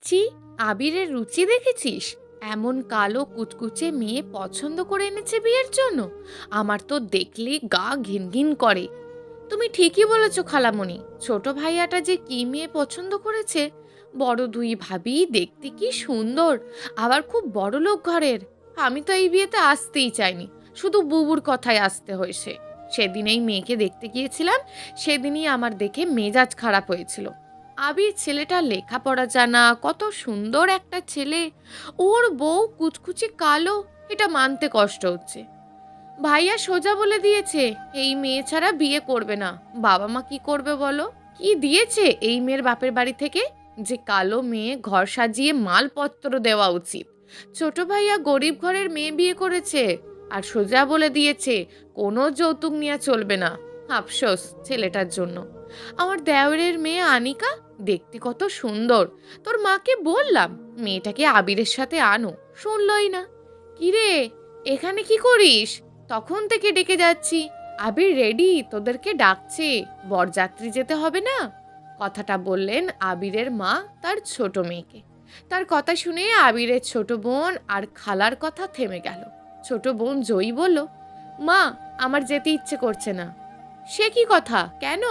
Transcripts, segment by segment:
দেখছি আবিরের রুচি দেখেছিস? এমন কালো কুচকুচে মেয়ে পছন্দ করে এনেছে বিয়ের জন্য। আমার তো দেখলেই গা ঘিনঘিন করে। তুমি ঠিকই বলেছ খালামণি, ছোট ভাইয়াটা যে কি মেয়ে পছন্দ করেছে। বড় দুই ভাবি দেখতে কি সুন্দর, আবার খুব বড় লোক ঘরের। আমি তো এই বিয়েতে আসতেই চাইনি, শুধু বুবুর কথায় আসতে হয়েছে। সেদিন এই মেয়েকে দেখতে গিয়েছিলাম, সেদিনই আমার দেখে মেজাজ খারাপ হয়েছিল। আবির ছেলেটা লেখাপড়া জানা, কত সুন্দর একটা ছেলে। ওর বউ কুচকুচে কালো, এটা মানতে কষ্ট হচ্ছে। ভাইয়া সোজা বলে দিয়েছে এই মেয়ে ছাড়া বিয়ে করবে না। বাবা মা কি করবে বলো? কি দিয়েছে এই মেয়ের বাপের বাড়ি থেকে যে কালো মেয়ে ঘর সাজিয়ে মালপত্র দেওয়া উচিত? ছোট ভাইয়া গরিব ঘরের মেয়ে বিয়ে করেছে, আর সোজা বলে দিয়েছে কোনো যৌতুক নেওয়া চলবে না। আফসোস ছেলেটার জন্য। আমার দেওরের মেয়ে আনিকা দেখতে কত সুন্দর। তোর মাকে বললাম মেয়েটাকে আবিরের সাথে আনো, শুনলই না। কিরে, এখানে কি করিস? তখন থেকে ডেকে যাচ্ছি। আবির রেডি, তোদেরকে ডাকছে। বরযাত্রী যেতে হবে না? কথাটা বললেন আবিরের মা তার ছোট মেয়েকে। তার কথা শুনে আবিরের ছোট বোন আর খালার কথা থেমে গেল। ছোট বোন জয়ী বলল, মা, আমার যেতে ইচ্ছে করছে না। সে কি কথা, কেন?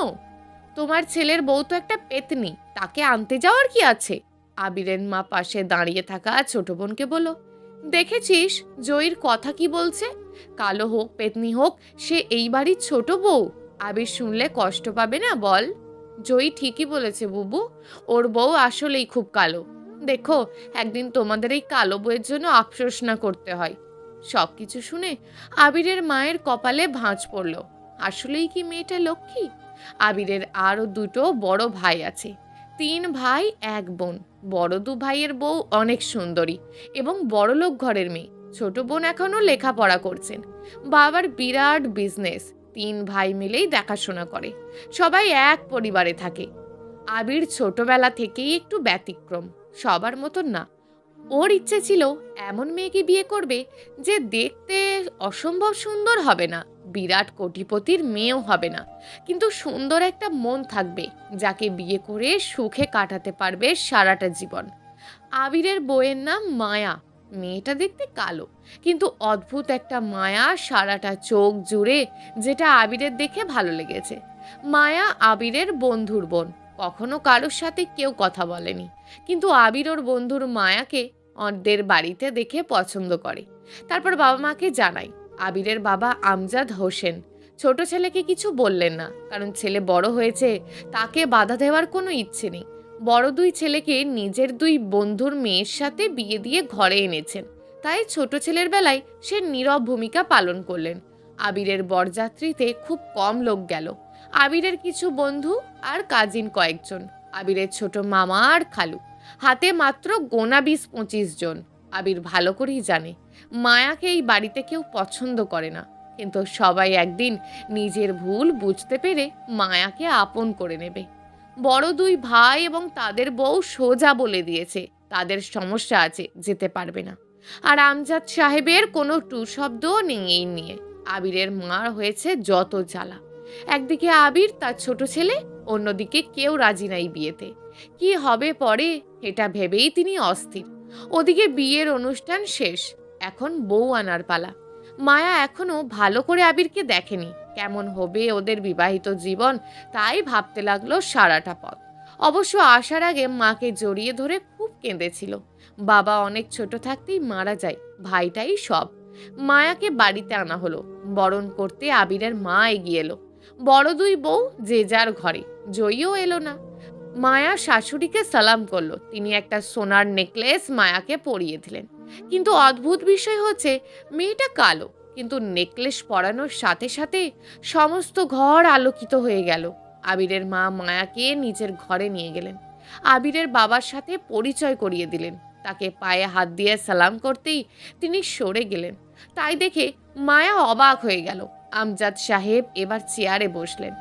তোমার ছেলের বউ তো একটা পেতনি, তাকে আনতে যাওয়ার কি আছে? আবিরের মা পাশে দাঁড়িয়ে থাকা ছোট বোনকে বলল, দেখেছিস জয়ীর কথা কি বলছে? কালো হোক পেতনি হোক, সে এই বাড়ির ছোট বউ। আবির শুনলে কষ্ট পাবে না বল? জয়ী ঠিকই বলেছে বুবু, ওর বউ আসলেই খুব কালো। দেখো, একদিন তোমাদের এই কালো বউয়ের জন্য আফসোস না করতে হয়। সব কিছু শুনে আবিরের মায়ের কপালে ভাঁজ পড়ল। আসলেই কি মেয়েটা লক্ষ্মী? আবিরের আরও দুটো বড় ভাই আছে, 3 ভাই 1 বোন। বড় 2 ভাইয়ের বউ অনেক সুন্দরী এবং বড়লোক ঘরের মেয়ে। ছোট বোন এখনো লেখাপড়া করছেন। বাবার বিরাট বিজনেস, 3 ভাই মিলেই দেখাশোনা করে। সবাই এক পরিবারে থাকে। আবির ছোটবেলা থেকেই একটু ব্যতিক্রম, সবার মতন না। ওর ইচ্ছে ছিল এমন মেয়েকে বিয়ে করবে যে দেখতে অসম্ভব সুন্দর হবে না, বিরাট কোটিপতির মেয়েও হবে না, কিন্তু সুন্দর একটা মন থাকবে, যাকে বিয়ে করে সুখে কাটাতে পারবে সারাটা জীবন। আবিরের বউয়ের নাম মায়া। মেয়েটা দেখতে কালো, কিন্তু অদ্ভুত একটা মায়া সারাটা চোখ জুড়ে, যেটা আবিরের দেখে ভালো লেগেছে। মায়া আবিরের বন্ধুর বোন, কখনো কারোর সাথে কেউ কথা বলেনি, কিন্তু আবির ওর বন্ধুর মায়াকে ওদের বাড়িতে দেখে পছন্দ করে। তারপর বাবা মাকে জানাই। আবিরের বাবা আমজাদ হোসেন ছোট ছেলেকে কিছু বললেন না, কারণ ছেলে বড় হয়েছে, তাকে বাধা দেওয়ার কোনো ইচ্ছে নেই। বড় 2 ছেলেকে নিজের 2 বন্ধুর মেয়ের সাথে বিয়ে দিয়ে ঘরে এনেছেন, তাই ছোট ছেলের বেলায় সে নীরব ভূমিকা পালন করলেন। আবিরের বরযাত্রীতে খুব কম লোক গেল, আবিরের কিছু বন্ধু আর কাজিন কয়েকজন, আবিরের ছোট মামা আর খালু, হাতে মাত্র গোনা 20-25 জন। আবির ভালো করেই জানে মায়াকে এই বাড়িতে কেউ পছন্দ করে না, কিন্তু সবাই একদিন নিজের ভুল বুঝতে পেরে মায়াকে আপন করে নেবে। বড় 2 ভাই এবং তাদের বউ সোজা বলে দিয়েছে তাদের সমস্যা আছে, যেতে পারবে না। আর আমজাদ সাহেবের কোনো টু শব্দও নেই এই নিয়ে। আবিরের মার হয়েছে যত জ্বালা। একদিকে আবির তার ছোট ছেলে, অন্যদিকে কেউ রাজি নাই বিয়েতে। কি হবে পরে এটা ভেবেই তিনি অস্থির। ওদিকে বিয়ের অনুষ্ঠান শেষ, এখন বউ আনার পালা। মায়া এখনো ভালো করে আবিরকে দেখেনি, কেমন হবে ওদের বিবাহিত জীবন তাই ভাবতে লাগলো সারাটা পথ। অবশ্য আসার আগে মাকে জড়িয়ে ধরে খুব কেঁদেছিল। বাবা অনেক ছোট থাকতেই মারা যায়, ভাইটাই সব। মায়াকে বাড়িতে আনা হলো, বরণ করতে আবিরের মা এগিয়ে এলো। বড় 2 বউ যে যার ঘরে, জয়ীও এলো না। মায়া শাশুড়িকে সালাম করলো, তিনি একটা সোনার নেকলেস মায়াকে পরিয়ে দিলেন। কিন্তু অদ্ভুত বিষয় হচ্ছে মেয়েটা কালো, কিন্তু নেকলেস পরানোর সাথে সাথে সমস্ত ঘর আলোকিত হয়ে গেল। আবিরের মা মায়াকে নিজের ঘরে নিয়ে গেলেন, আবিরের বাবার সাথে পরিচয় করিয়ে দিলেন। তাকে পায়ে হাত দিয়ে সালাম করতেই তিনি সরে গেলেন। তাই দেখে মায়া অবাক হয়ে গেল। আমজাদ সাহেব এবার চেয়ারে বসলেন।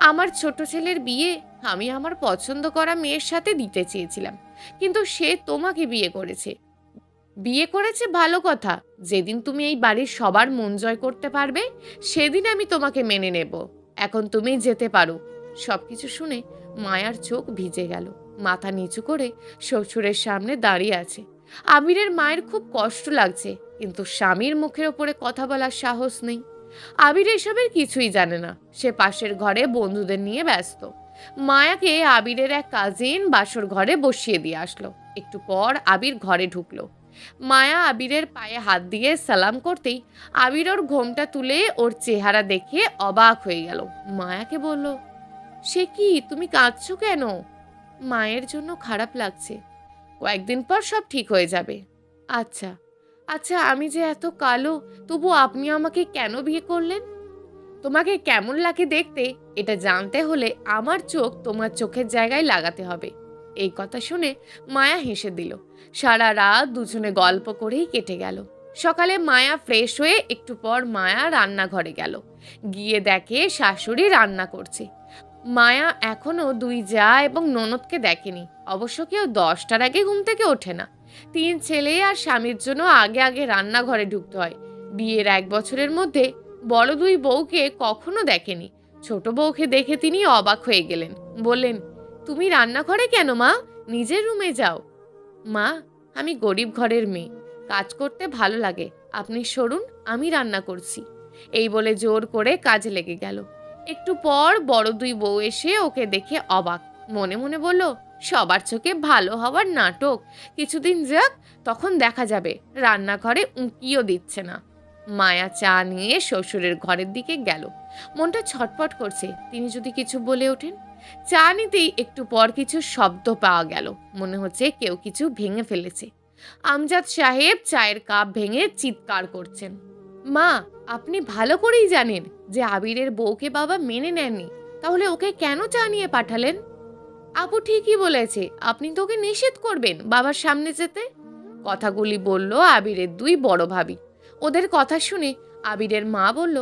আমার ছোট ছেলের বিয়ে আমি আমার পছন্দ করা মেয়ের সাথে দিতে চেয়েছিলাম, কিন্তু সে তোমাকে বিয়ে করেছে। বিয়ে করেছে ভালো কথা, যেদিন তুমি এই বাড়ির সবার মন জয় করতে পারবে সেদিন আমি তোমাকে মেনে নেব। এখন তুমি যেতে পারো। সবকিছু শুনে মায়ার চোখ ভিজে গেল। মাথা নিচু করে শ্বশুরের সামনে দাঁড়িয়ে আছে। আবিরের মায়ের খুব কষ্ট লাগছে, কিন্তু স্বামীর মুখের ওপরে কথা বলার সাহস নেই। আবির এসবের কিছুই জানে না, সে পাশের ঘরে বন্ধুদের নিয়ে ব্যস্ত। মায়াকে আবিরের এক কাজিন বাসর ঘরে বসিয়ে দিয়ে আসলো। একটু পর আবির ঘরে ঢুকলো। মায়া আবিরের পায়ে হাত দিয়ে সালাম করতেই আবির ওর ঘোমটা তুলে ওর চেহারা দেখে অবাক হয়ে গেল। মায়াকে বলল, সে কি, তুমি কাঁদছো কেন? মায়ের জন্য খারাপ লাগছে, কয়েকদিন পর সব ঠিক হয়ে যাবে। আচ্ছা আচ্ছা, আমি যে এত কালো, তবু আপনি আমাকে কেন বিয়ে করলেন? তোমাকে কেমন লাগে দেখতে, এটা জানতে হলে আমার চোখ তোমার চোখের জায়গায় লাগাতে হবে। এই কথা শুনে মায়া হেসে দিল। সারা রাত দুজনে গল্প করেই কেটে গেল। সকালে মায়া ফ্রেশ হয়ে একটু পর মায়া রান্নাঘরে গেল। গিয়ে দেখে শাশুড়ি রান্না করছে। মায়া এখনো দুই জা এবং ননদকে দেখেনি। অবশ্য কেউ 10টার আগে ঘুম থেকে ওঠে না। 3 ছেলে আর স্বামীর জন্য আগে আগে রান্নাঘরে ঢুকতে হয়। বিয়ের 1 বছরের মধ্যে বড় দুই বউকে কখনো দেখেনি। ছোট বউকে দেখে তিনি অবাক হয়ে গেলেন। বললেন, তুমি রান্নাঘরে কেন মা? নিজের রুমে যাও। মা, আমি গরিব ঘরের মেয়ে, কাজ করতে ভালো লাগে, আপনি সরুন, আমি রান্না করছি। এই বলে জোর করে কাজে লেগে গেল। একটু পর বড় দুই বউ এসে ওকে দেখে অবাক। মনে মনে বলল, সবার চোখে ভালো হওয়ার নাটক, কিছুদিন যাক, তখন দেখা যাবে। রান্নাঘরে উঁকিও দিচ্ছে না। মায়া চা নিয়ে শ্বশুরের ঘরের দিকে গেল। মনটা ছটফট করছে, তিনি যদি কিছু বলে ওঠেন। চা নিতেই একটু পর কিছু শব্দ পাওয়া গেল। মনে হচ্ছে কেউ কিছু ভেঙে ফেলেছে। আমজাদ সাহেব চায়ের কাপ ভেঙে চিৎকার করছেন। মা, আপনি ভালো করেই জানেন যে আবিরের বউকে বাবা মেনে নেননি, তাহলে ওকে কেন চা নিয়ে পাঠালেন? আপু ঠিকই বলেছে, আপনি তো ওকে নিষেধ করবেন বাবার সামনে যেতে। কথাগুলি বলল আবিরের দুই বড় ভাবি। ওদের কথা শুনে আবিরের মা বলল,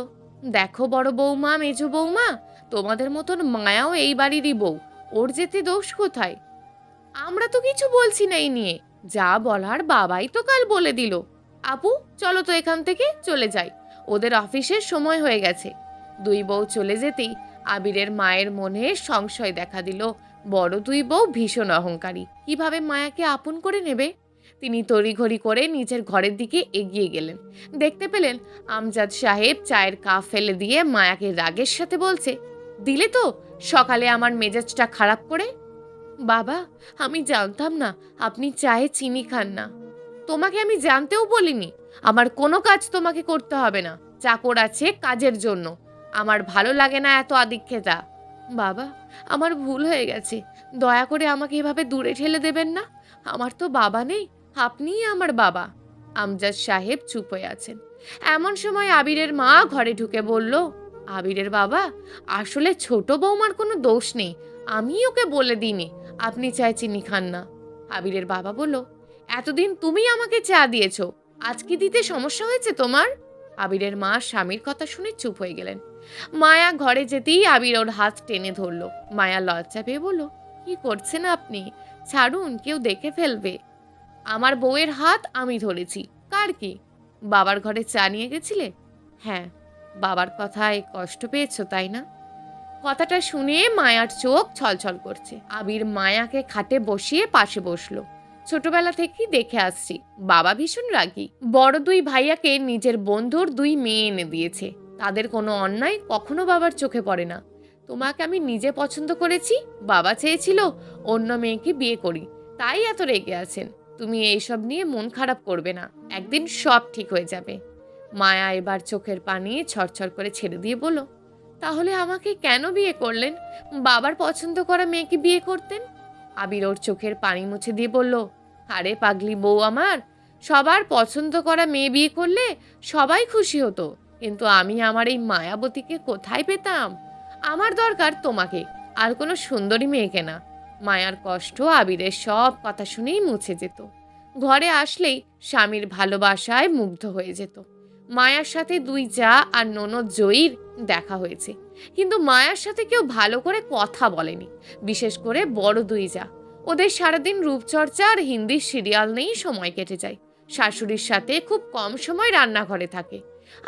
দেখো বড় বৌমা, মেজো বৌমা, তোমাদের মতন মায়াও এই বাড়িরই বউ, ওর যেতে দোষ কোথায়? আমরা তো কিছু বলছি না এই নিয়ে, যা বলার বাবাই তো কাল বলে দিল। আপু চলো তো এখান থেকে চলে যাই, ওদের অফিসের সময় হয়ে গেছে। দুই বউ চলে যেতেই আবিরের মায়ের মনে সংশয় দেখা দিল। বড় দুই বউ ভীষণ অহংকারী, কিভাবে মায়াকে আপন করে নেবে? তিনি তড়িঘড়ি করে নিজের ঘরের দিকে এগিয়ে গেলেন। দেখতে পেলেন আমজাদ সাহেব চায়ের কাপ ফেলে দিয়ে মায়াকে রাগের সাথে বলছে, দিলে তো সকালে আমার মেজাজটা খারাপ করে। বাবা, আমি জানতাম না আপনি চায়ে চিনি খান না। তোমাকে আমি জানতেও বলিনি। আমার কোনো কাজ তোমাকে করতে হবে না, চাকর আছে কাজের জন্য। আমার ভালো লাগে না এত আদিক্ষেতা। বাবা, আমার ভুল হয়ে গেছে, দয়া করে আমাকে এভাবে দূরে ঠেলে দেবেন না। আমার তো বাবা নেই, আপনিই আমার বাবা। আমজাদ সাহেব চুপ হয়ে আছেন। এমন সময় আবিরের মা ঘরে ঢুকে বলল, আবিরের বাবা, আসলে ছোট বৌমার কোনো দোষ নেই, আমি ওকে বলে দিইনি আপনি চায়ে চিনি খান না। আবিরের বাবা বলল, এতদিন তুমি আমাকে চা দিয়েছ, আজ কি দিতে সমস্যা হয়েছে তোমার? আবিরের মা স্বামীর কথা শুনে চুপ হয়ে গেলেন। মায়া ঘরে যেতেই আবির ওর হাত টেনে ধরল। মায়া লজ্জা পেয়ে বলল, কি করছেন আপনি? ছাড়ুন, কেউ দেখে ফেলবে। আমার বউয়ের হাত আমি ধরেছি, কার কি? বাবার ঘরে চা নিয়ে গেছিলে? হ্যাঁ। বাবার কথায় কষ্ট পেয়েছো তাই না? কথাটা শুনে মায়ার চোখ ছলছল করছে। আবির মায়াকে খাটে বসিয়ে পাশে বসলো। ছোটবেলা থেকেই দেখে আসছি বাবা ভীষণ রাগী। বড় দুই ভাইয়াকে নিজের বন্ধুর দুই মেয়ে এনে দিয়েছে, তাদের কোনো অন্যায় কখনো বাবার চোখে পড়ে না। তোমাকে আমি নিজে পছন্দ করেছি, বাবা চেয়েছিল অন্য মেয়েকে বিয়ে করি, তাই এত রেগে আছেন। তুমি এইসব নিয়ে মন খারাপ করবে না, একদিন সব ঠিক হয়ে যাবে। মায়া এবার চোখের পানি ছড়ছড় করে ছেড়ে দিয়ে বলল, তাহলে আমাকে কেন বিয়ে করলেন? বাবার পছন্দ করা মেয়েকে বিয়ে করতেন। আবির ওর চোখের পানি মুছে দিয়ে বলল, আরে পাগলি বউ আমার, সবার পছন্দ করা মেয়ে বিয়ে করলে সবাই খুশি হতো, কিন্তু আমি আমার এই মায়াবতীকে কোথায় পেতাম? আমার দরকার তোমাকে, আর কোনো সুন্দরী মেয়েকে না। মায়ার কষ্ট আবিরের সব কথা শুনেই মুছে যেত। ঘরে আসলেই স্বামীর ভালোবাসায় মুগ্ধ হয়ে যেত। মায়ার সাথে দুই জা আর ননদ জয়ীর দেখা হয়েছে, কিন্তু মায়ার সাথে কেউ ভালো করে কথা বলেনি, বিশেষ করে বড় দুই জা। ওদের সারাদিন রূপচর্চা আর হিন্দি সিরিয়াল নিয়েই সময় কেটে যায়। শাশুড়ির সাথে খুব কম সময় রান্নাঘরে থাকে।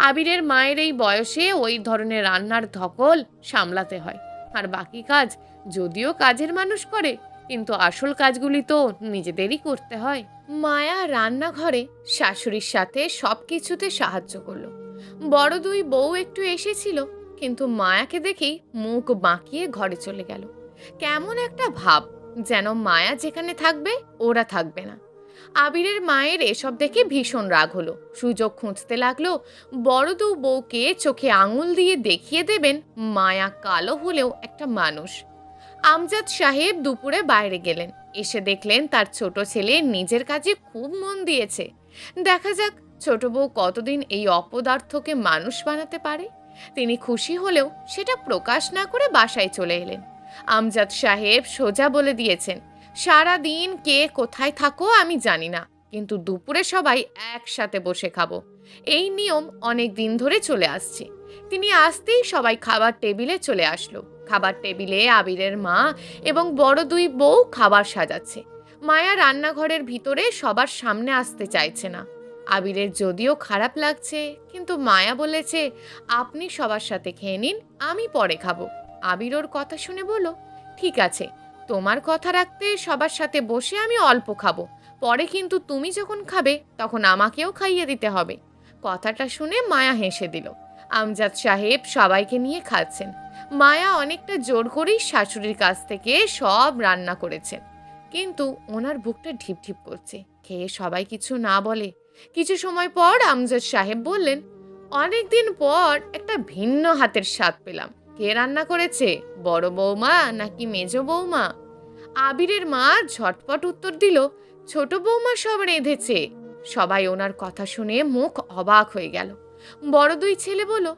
আবিরের মায়ের এই বয়সে ওই ধরনের রান্নার ধকল সামলাতে হয়, আর বাকি কাজ যদিও কাজের মানুষ করে, কিন্তু আসল কাজগুলি তো নিজেদেরই করতে হয়। মায়া রান্নাঘরে শাশুড়ির সাথে সব কিছুতে সাহায্য করলো। বড় দুই বউ একটু এসেছিল, কিন্তু মায়াকে দেখেই মুখ বাঁকিয়ে ঘরে চলে গেল। কেমন একটা ভাব, যেন মায়া যেখানে থাকবে ওরা থাকবে না। আবিরের মায়ের এসব দেখে ভীষণ রাগ হলো। সুযোগ খুঁজতে লাগলো বড় দু বউকে চোখে আঙুল দিয়ে দেখিয়ে দেবেন মায়া কালো হলেও একটা মানুষ। আমজাদ সাহেব দুপুরে বাইরে গেলেন, এসে দেখলেন তার ছোট ছেলে নিজের কাজে খুব মন দিয়েছে। দেখা যাক ছোট বউ কতদিন এই অপদার্থকে মানুষ বানাতে পারে। তিনি খুশি হলেও সেটা প্রকাশ না করে বাসায় চলে এলেন। আমজাদ সাহেব সোজা বলে দিয়েছেন, সারা দিন কে কোথায় থাকো আমি জানি না, কিন্তু দুপুরে সবাই একসাথে বসে খাবো। এই নিয়ম অনেক দিন ধরে চলে আসছে। তিনি আসতেই সবাই খাবার টেবিলে চলে আসলো। খাবার টেবিলে আবিরের মা এবং বড় দুই বউ খাবার সাজাচ্ছে। মায়া রান্নাঘরের ভিতরে সবার সামনে আসতে চাইছে না। আবিরের যদিও খারাপ লাগছে, কিন্তু মায়া বলেছে, আপনি সবার সাথে খেয়ে নিন, আমি পরে খাবো। আবির ওর কথা শুনে বলল, ঠিক আছে, তোমার কথা রাখতে সবার সাথে বসে আমি অল্প খাবো, পরে কিন্তু তুমি যখন খাবে তখন আমাকেও খাইয়ে দিতে হবে। কথাটা শুনে মায়া হেসে দিল। আমজাদ সাহেব সবাইকে নিয়ে খাচ্ছেন। মায়া অনেকটা জোর করেই শাশুড়ির কাছ থেকে সব রান্না করেছেন, কিন্তু ওনার বুকটা ঢিপ ঢিপ করছে। খেয়ে সবাই কিছু না বলে। কিছু সময় পর আমজাদ সাহেব বললেন, অনেকদিন পর একটা ভিন্ন হাতের স্বাদ পেলাম। কে রান্না করেছে, বড় বৌমা নাকি মেজ বৌমা? আবিরের মা ঝটপট উত্তর দিল, ছোট বৌমা সব রেঁধেছে। সবাই ওনার কথা শুনে মুখ অবাক হয়ে গেল। বড় দুই ছেলে বলল,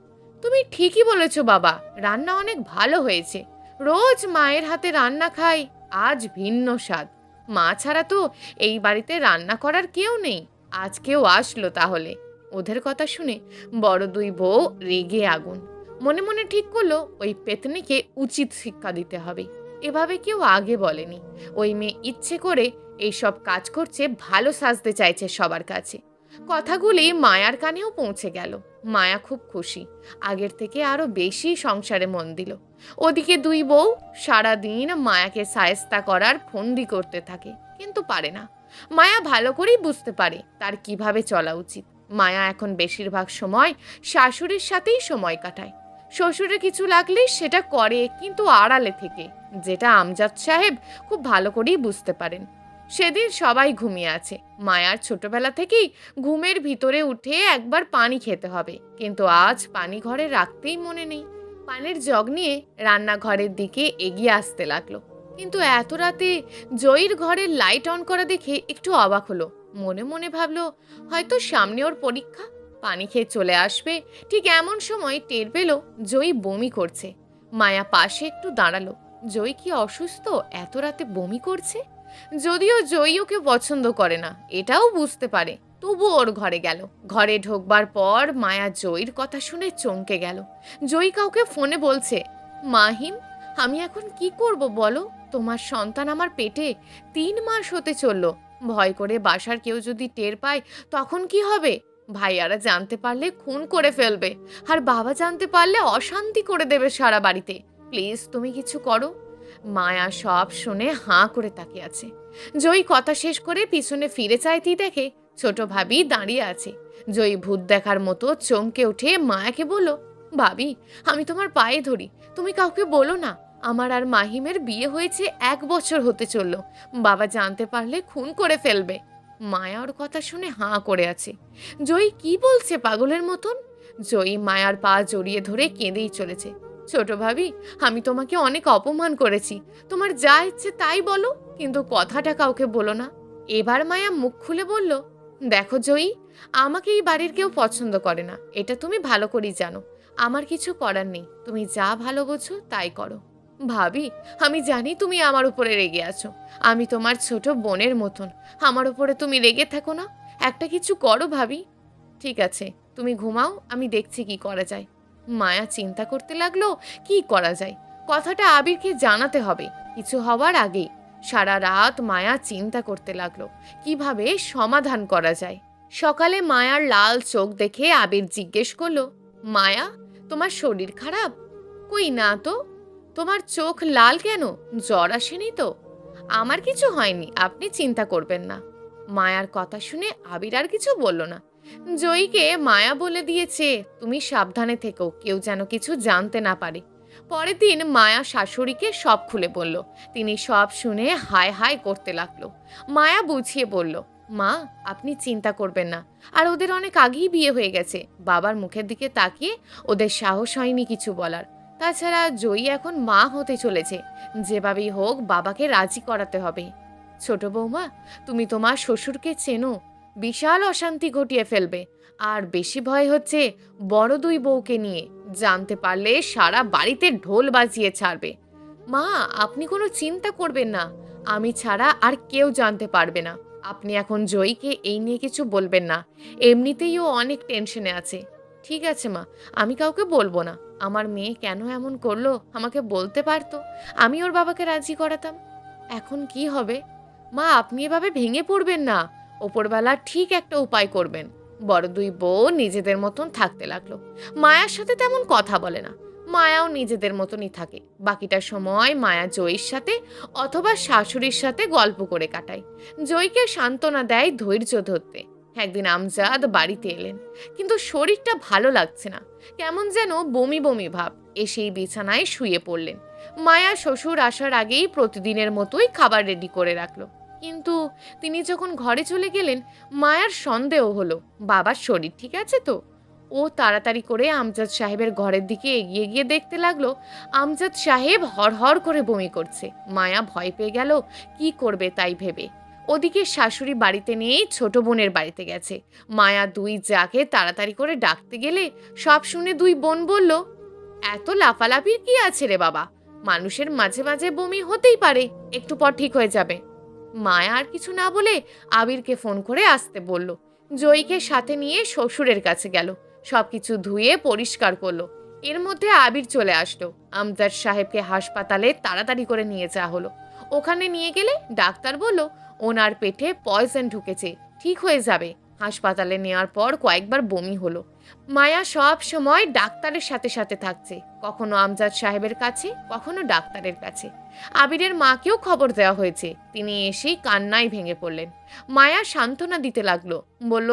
তুমি ঠিকই বলেছ বাবা, রান্না অনেক ভালো হয়েছে। রোজ মায়ের হাতে রান্না খাই, আজ ভিন্ন স্বাদ। মা ছাড়া তো এই বাড়িতে রান্না করার কেউ নেই, আজ কেউ আসলো তাহলে। ওদের কথা শুনে বড় দুই বউ রেগে আগুন। মনে মনে ঠিক করলো ওই পেতনিকে উচিত শিক্ষা দিতে হবে। এভাবে কেউ আগে বলেনি। ওই মেয়ে ইচ্ছে করে এইসব কাজ করছে, ভালো সাজতে চাইছে সবার কাছে। কথাগুলি মায়ার কানেও পৌঁছে গেল। মায়া খুব খুশি, আগের থেকে আরো বেশি সংসারে মন দিল। ওদিকে দুই বউ সারাদিন মায়াকে সায়স্তা করার ফন্দি করতে থাকে, কিন্তু পারে না। মায়া ভালো করেই বুঝতে পারে তার কিভাবে চলা উচিত। মায়া এখন বেশিরভাগ সময় শাশুড়ির সাথেই সময় কাটায়। শ্বশুরে কিছু লাগলে সেটা করে, কিন্তু আড়ালে থেকে, যেটা আমজাদ সাহেব খুব ভালো করেই বুঝতে পারেন। সেদিন সবাই ঘুমিয়ে আছে। মায়ার ছোটবেলা থেকেই ঘুমের ভিতরে উঠে একবার পানি খেতে হবে, কিন্তু আজ পানি ঘরে রাখতেই মনে নেই। পানির জগ নিয়ে রান্নাঘরের দিকে এগিয়ে আসতে লাগলো, কিন্তু এত রাতে জয়ীর ঘরের লাইট অন করা দেখে একটু অবাক হলো। মনে মনে ভাবলো, হয়তো সামনে ওর পরীক্ষা, পানি খেয়ে চলে আসবে। ঠিক এমন সময় টের পেল জয়ী বমি করছে। মায়া পাশে একটু দাঁড়ালো। জয়ী কি অসুস্থ, এত রাতে বমি করছে? যদিও জয়ী ওকে পছন্দ করে না এটাও বুঝতে পারে, তবু ওর ঘরে গেল। ঘরে ঢোকবার পর মায়া জয়ীর কথা শুনে চমকে গেল। জয়ী কাউকে ফোনে বলছে, মাহিম, আমি এখন কি করব বলো? তোমার সন্তান আমার পেটে 3 মাস হতে চললো। ভয় করে বাসার কেউ যদি টের পায় তখন কি হবে? ভাইয়ারা জানতে পারলে খুন করে ফেলবে, আর বাবা জানতে পারলে অশান্তি করে দেবে সারা বাড়িতে। প্লিজ তুমি কিছু করো। মায়া সব শুনে হাঁ করে তাকিয়ে আছে। জয়ী কথা শেষ করে পিছনে ফিরে চাইতেই দেখে ছোট ভাবি দাঁড়িয়ে আছে। জয়ী ভূত দেখার মতো চমকে উঠে মায়াকে বলল, ভাবি, আমি তোমার পায়ে ধরি, তুমি কাউকে বলো না। আমার আর মাহিমের বিয়ে হয়েছে 1 বছর হতে চললো, বাবা জানতে পারলে খুন করে ফেলবে। মায়া ওর কথা শুনে হাঁ করে আছে। জয়ী কি বলছে পাগলের মতন? জয়ী মায়ার পা জড়িয়ে ধরে কেঁদেই চলেছে। ছোট ভাবি, আমি তোমাকে অনেক অপমান করেছি, তোমার যা ইচ্ছে তাই বলো, কিন্তু কথাটা কাউকে বলো না। এবার মায়া মুখ খুলে বলল, দেখো জয়ী, আমাকে এই বাড়ির কেউ পছন্দ করে না, এটা তুমি ভালো করেই জানো। আমার কিছু করার নেই, তুমি যা ভালো বোঝো তাই করো। ভাবি, আমি জানি তুমি আমার উপরে রেগে আছো, আমি তোমার ছোট বোনের মতন, আমার উপরে তুমি রেগে থাকো না। একটা কিছু করো ভাবি। ঠিক আছে, তুমি ঘুমাও, আমি দেখছি কি করা যায়। মায়া চিন্তা করতে লাগলো কি করা যায়। কথাটা আবিরকে জানাতে হবে কিছু হওয়ার আগেই। সারা রাত মায়া চিন্তা করতে লাগলো কিভাবে সমাধান করা যায়। সকালে মায়ার লাল চোখ দেখে আবির জিজ্ঞেস করলো, মায়া, তোমার শরীর খারাপ? কই না তো, তোমার চোখ লাল কেন, জ্বর আসেনি তো? আমার কিছু হয়নি, আপনি চিন্তা করবেন না। মায়ার কথা শুনে আবির আর কিছু বলল না। জয়ীকে মায়া বলে দিয়েছে, তুমি সাবধানে থেকো, কেউ যেন কিছু জানতে না পারে। পরের দিন মায়া শাশুড়িকে সব খুলে বলল। তিনি সব শুনে হায় হায় করতে লাগলো। মায়া বুঝিয়ে বলল, মা আপনি চিন্তা করবেন না, আর ওদের অনেক আগেই বিয়ে হয়ে গেছে। বাবার মুখের দিকে তাকিয়ে ওদের সাহস হয়নি কিছু বলার। তাছাড়া জয়ী এখন মা হতে চলেছে, যেভাবেই হোক বাবাকে রাজি করাতে হবে। ছোট বৌমা, তুমি তোমার শ্বশুরকে চেনো, বিশাল অশান্তি ঘটিয়ে ফেলবে। আর বেশি ভয় হচ্ছে বড় দুই বউকে নিয়ে, জানতে পারলে সারা বাড়িতে ঢোল বাজিয়ে ছাড়বে। মা আপনি কোনো চিন্তা করবেন না, আমি ছাড়া আর কেউ জানতে পারবে না। আপনি এখন জয়ীকে এই নিয়ে কিছু বলবেন না, এমনিতেই ও অনেক টেনশনে আছে। ঠিক আছে মা, আমি কাউকে বলবো না। আমার মেয়ে কেন এমন করলো আমাকে বলতে পারতো, আমি ওর বাবাকে রাজি করাতাম। এখন কি হবে? মা আপনি এভাবে ভেঙে পড়বেন না, ওপরবেলা ঠিক একটা উপায় করবেন। বড় দুই বউ নিজেদের মতন থাকতে লাগলো। মায়ার সাথে তেমন কথা বলে না, মায়াও নিজেদের মতনই থাকে। বাকিটা সময় মায়া জয়ীর সাথে অথবা শাশুড়ির সাথে গল্প করে কাটায়। জয়ীকে সান্ত্বনা দেয় ধৈর্য ধরতে। একদিন আমজাদ বাড়িতে এলেন, কিন্তু শরীরটা ভালো লাগছে না, কেমন যেন বমি বমি ভাব। এসেই বিছানায় শুয়ে পড়লেন। মায়া শ্বশুর আসার আগেই প্রতিদিনের মতোই খাবার রেডি করে রাখলো। কিন্তু তিনি যখন ঘরে চলে গেলেন, মায়ার সন্দেহ হলো বাবার শরীর ঠিক আছে তো। ও তাড়াতাড়ি করে আমজাদ সাহেবের ঘরের দিকে এগিয়ে গিয়ে দেখতে লাগলো আমজাদ সাহেব হড়হড় করে বমি করছে। মায়া ভয় পেয়ে গেল, কি করবে তাই ভেবে। ওদিকে শাশুড়ি বাড়িতে নেই, ছোট বোনের বাড়িতে গেছে। মায়া দুই যাকে তাড়াতাড়ি করে ডাকতে গেলে সব শুনে দুই বোন বলল, এত লাফালাফির কি আছে রে বাবা, মানুষের মাঝে মাঝে বমি হতেই পারে, একটু পর ঠিক হয়ে যাবে। মায়া আর কিছু না বলে আবিরকে ফোন করে আসতে বলল। জয়ীকে সাথে নিয়ে শ্বশুরের কাছে গেল, সবকিছু ধুয়ে পরিষ্কার করলো। এর মধ্যে আবির চলে আসলো। আমজাদ সাহেবকে হাসপাতালে তাড়াতাড়ি করে নিয়ে যাওয়া হলো। ওখানে নিয়ে গেলে ডাক্তার বলল ওনার পেটে পয়জন ঢুকেছে, ঠিক হয়ে যাবে। হাসপাতালে নেওয়ার পর কয়েকবার বমি হলো। মায়া সব সময় ডাক্তারের সাথে সাথে থাকছে, কখনো আমজাদ সাহেবের কাছে, কখনো ডাক্তারের কাছে। আবিরের মাকেও খবর দেওয়া হয়েছে, তিনি এসেই কান্নায় ভেঙে পড়লেন। মায়া সান্ত্বনা দিতে লাগলো, বলল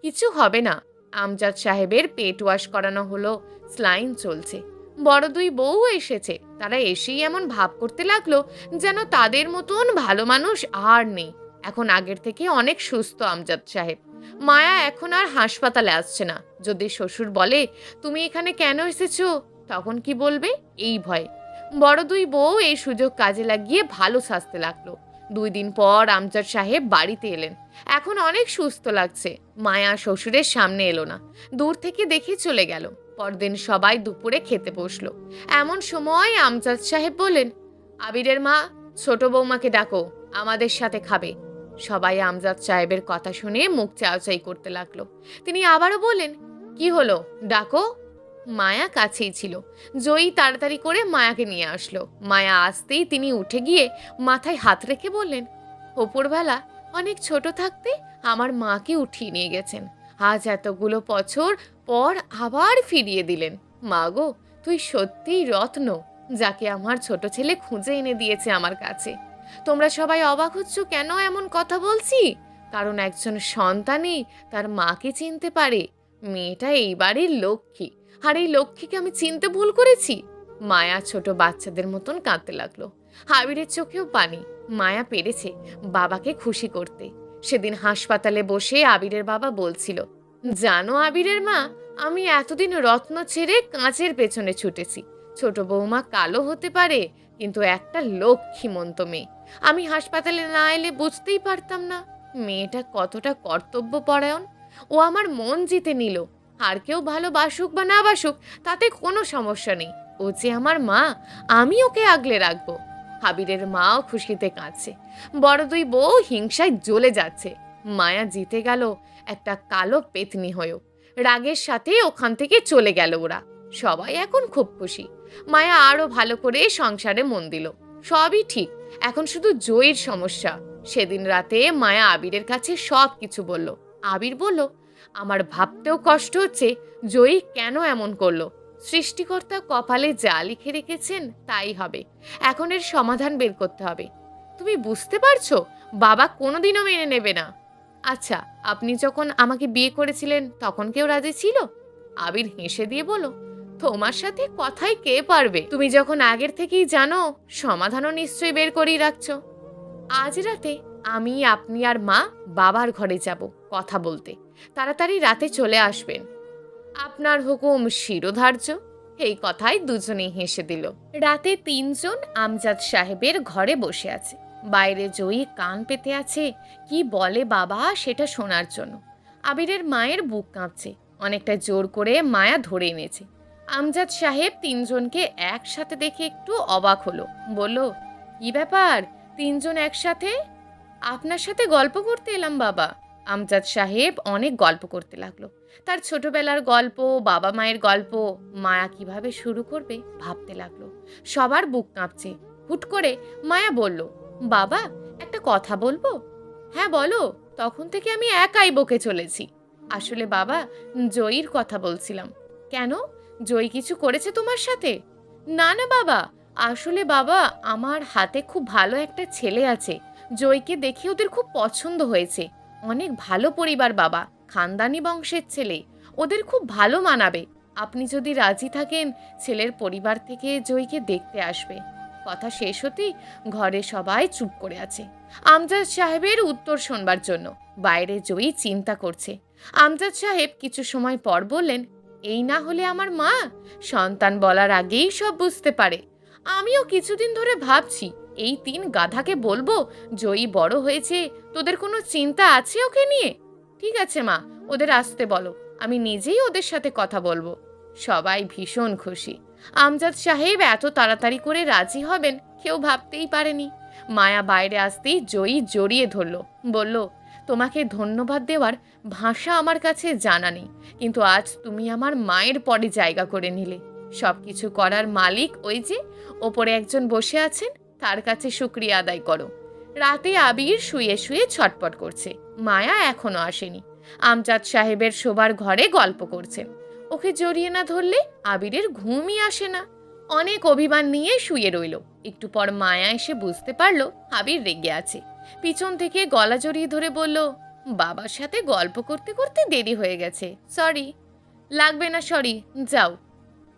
কিছু হবে না। আমজাদ সাহেবের পেট ওয়াশ করানো হলো, স্লাইন চলছে। বড় দুই বউ এসেছে, তারা এসেই এমন ভাব করতে লাগলো যেন তাদের মতন ভালো মানুষ আর নেই। এখন আগের থেকে অনেক সুস্থ আমজাদ সাহেব। মায়া এখন আর হাসপাতালে আসছে না। যদি শ্বশুর বলে তুমি এখানে কেন এসেছো, তখন কি বলবে এই ভয়ে। বড় দুই বউ এই সুযোগ কাজে লাগিয়ে ভালো সাজতে লাগলো। 2 দিন পর আমজাদ সাহেব বাড়িতে এলেন। এখন অনেক সুস্থ লাগছে। মায়া শ্বশুরের সামনে এলো না, দূর থেকে দেখে চলে গেল। পরদিন সবাই দুপুরে খেতে বসলো। এমন সময় আমজাদ সাহেব বললেন, আবিরের মা, ছোট বৌমাকে ডাকো, আমাদের সাথে খাবে। সবাই আমজাদ সাহেবের কথা শুনে মুখ চাওয়াচাই করতে লাগলো। তিনি আবারও বললেন, কি হলো, ডাকো। মায়া কাছেই ছিল। জয়ী তাড়াতাড়ি করে মায়াকে নিয়ে আসলো। মায়া আসতেই তিনি উঠে গিয়ে মাথায় হাত রেখে বললেন, ওপরবেলা অনেক ছোট থাকতে আমার মাকে উঠিয়ে নিয়ে গেছেন, আজ এতগুলো বছর পর আবার ফিরিয়ে দিলেন। মা গো, তুই সত্যিই রত্ন, যাকে আমার ছোট ছেলে খুঁজে এনে দিয়েছে আমার কাছে। তোমরা সবাই অবাক হচ্ছ কেন এমন কথা বলছি? কারণ একজন সন্তানই তার মাকে চিনতে পারে। মেয়েটা এই বাড়ির লক্ষ্মী, আর এই লক্ষ্মীকে আমি চিনতে ভুল করেছি। মায়া ছোট বাচ্চাদের মতন কাঁদতে লাগলো। আবিরের চোখেও পানি। মায়া পেরেছে বাবাকে খুশি করতে। সেদিন হাসপাতালে বসে আবিরের বাবা বলছিল, জানো আবিরের মা, আমি এতদিন রত্ন ছেড়ে কাঁচের পেছনে ছুটেছি। ছোট বৌমা কালো হতে পারে, কিন্তু একটা লক্ষ্মীমন্ত মেয়ে। আমি হাসপাতালে না এলে বুঝতেই পারতাম না মেয়েটা কতটা কর্তব্যপরায়ণ। ও আমার মন জিতে নিল। আর কেউ ভালোবাসুক বা না বাসুক তাতে কোনো সমস্যা নেই, ও যে আমার মা, আমি ওকে আগলে রাখবো। আবিরের মাও খুশিতে কাঁদছে। বড় দুই বউ হিংসায় জ্বলে যাচ্ছে। মায়া জিতে গেল একটা কালো পেতনি হয়েও। রাগের সাথে ওখান থেকে চলে গেল ওরা। সবাই এখন খুব খুশি। মায়া আরো ভালো করে সংসারে মন দিল। সবই ঠিক, এখন শুধু জয়ীর সমস্যা। সেদিন রাতে মায়া আবিরের কাছে সব কিছু বলল। আবির বলল, আমার ভাবতেও কষ্ট হচ্ছে জয়ী কেন এমন করলো। সৃষ্টিকর্তা কপালে যা লিখে রেখেছেন তাই হবে, এখন এর সমাধান বের করতে হবে। তুমি বুঝতে পারছো, বাবা কোনোদিনও মেনে নেবে না। আচ্ছা, আপনি যখন আমাকে বিয়ে করেছিলেন তখন কেউ রাজি ছিল? আবির হেসে দিয়ে বলল, তোমার সাথে কথাই কে পারবে? তুমি যখন আগের থেকেই জানো, সমাধানও নিশ্চয়ই বের করেই রাখছো। আজ রাতে আমি, আপনি আর মা বাবার ঘরে যাব কথা বলতে। তাড়াতাড়ি রাতে চলে আসবেন। আপনার হুকুম শিরোধার্য। এই কথায় দুজনেই হেসে দিল। রাতে তিনজন আমজাদ সাহেবের ঘরে বসে আছে। বাইরে জয়ী কান পেতে আছে কি বলে বাবা সেটা শোনার জন্য। আবিরের মায়ের বুক কাঁপছে। অনেকটা জোর করে মায়া ধরে এনেছে। আমজাদ সাহেব তিনজনকে একসাথে দেখে একটু অবাক হলো। বলল, কি ব্যাপার, তিনজন একসাথে? আপনার সাথে গল্প করতে এলাম বাবা। আমজাদ সাহেব অনেক গল্প করতে লাগলো। তার ছোটবেলার গল্প, বাবা মায়ের গল্প। মায়া কিভাবে শুরু করবে ভাবতে লাগলো। সবার বুক কাঁপছে। হুট করে মায়া বলল, বাবা একটা কথা বলবো? হ্যাঁ বলো। তখন থেকে আমি একাই বকে চলেছি। আসলে বাবা, জয়ীর কথা বলছিলাম। কেন, জয়ী কিছু করেছে তোমার সাথে? না না বাবা, আসলে বাবা, আমার হাতে খুব ভালো একটা ছেলে আছে। জয়কে দেখে ওদের খুব পছন্দ হয়েছে। অনেক ভালো পরিবার বাবা, খানদানি বংশের ছেলে। ওদের খুব ভালো মানাবে। আপনি যদি রাজি থাকেন, ছেলের পরিবার থেকে জয়কে দেখতে আসবে। কথা শেষ হতেই ঘরে সবাই চুপ করে আছে আমজাদ সাহেবের উত্তর শোনবার জন্য। বাইরে জয়ী চিন্তা করছে। আমজাদ সাহেব কিছু সময় পর বললেন, এই না হলে আমার মা সন্তান বলার আগেই সব বুঝতে পারে। আমিও কিছুদিন ধরে ভাবছি, এই তিন গাধাকে বলবো জয়ী বড় হয়েছে, তোদের কোনো চিন্তা আছে ওকে নিয়ে? ঠিক আছে মা, ওদের আসতে বলো, আমি নিজেই ওদের সাথে কথা বলবো। সবাই ভীষণ খুশি। আমজাদ সাহেব এত তাড়াতাড়ি করে রাজি হবেন কেউ ভাবতেই পারেনি। মায়া বাইরে আসতেই জয়ী জড়িয়ে ধরল। বলল, তোমাকে ধন্যবাদ দেওয়ার ভাষা আমার কাছে জানা নেই, কিন্তু আজ তুমি আমার মায়ের পরে জায়গা করে নিলে। সব কিছু করার মালিক ওই যে ওপরে একজন বসে আছেন, তার কাছে শুকরিয়া আদায় করো। রাতে আবির শুয়ে শুয়ে ছটপট করছে। মায়া এখনো আসেনি। আমজাদ সাহেবের শোবার ঘরে গল্প করছেন। ওকে জড়িয়ে না ধরলে আবিরের ঘুমই আসে না। অনেক অভিমান নিয়ে শুয়ে রইল। একটু পর মায়া এসে বুঝতে পারলো আবির রেগে আছে। পিছন থেকে গলা জড়িয়ে ধরে বলল, বাবার সাথে গল্প করতে করতে দেরি হয়ে গেছে, সরি। লাগবে না সরি, যাও।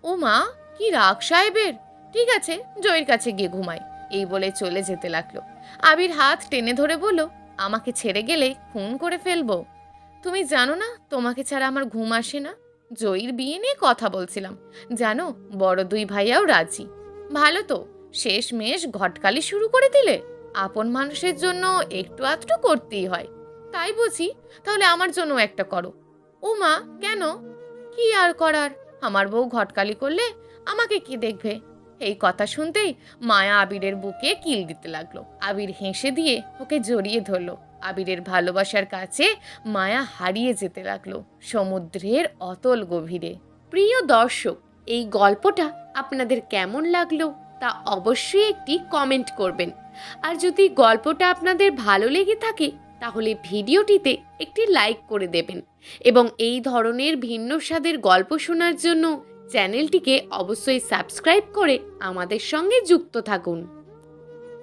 ও মা, কি রাগ সাহেবের! ঠিক আছে, জয়ের কাছে গিয়ে ঘুমাই, এই বলে চলে যেতে লাগলো। আবির হাত টেনে ধরে বলল, আমাকে ছেড়ে গেলে খুন করে ফেলবো। তুমি জানো না তোমাকে ছাড়া আমার ঘুম আসে না। জয়ীর বিয়ে নিয়ে কথা বলছিলাম, জানো বড় দুই ভাইয়াও রাজি। ভালো তো, শেষ মেশ ঘটকালি শুরু করে দিলে। আপন মানুষের জন্য একটু আধটু করতেই হয়, তাই বুঝি? তাহলে আমার জন্য একটা করো। ও মা, কেন? কি আর করার, আমার বউ ঘটকালি করলে আমাকে কি দেখবে? এই কথা শুনতেই মায়া আবিরের বুকে কিল দিতে লাগলো। আবির হেসে দিয়ে ওকে জড়িয়ে ধরলো। আবিরের ভালোবাসার কাছে মায়া হারিয়ে যেতে লাগলো সমুদ্রের অতল গভীরে। প্রিয় দর্শক, এই গল্পটা আপনাদের কেমন লাগলো তা অবশ্যই একটি কমেন্ট করবেন। আর যদি গল্পটা আপনাদের ভালো লেগে থাকে তাহলে ভিডিওটিতে একটি লাইক করে দেবেন এবং এই ধরনের ভিন্ন স্বাদের গল্প শোনার জন্য চ্যানেলটিকে অবশ্যই সাবস্ক্রাইব করে আমাদের সঙ্গে যুক্ত থাকুন।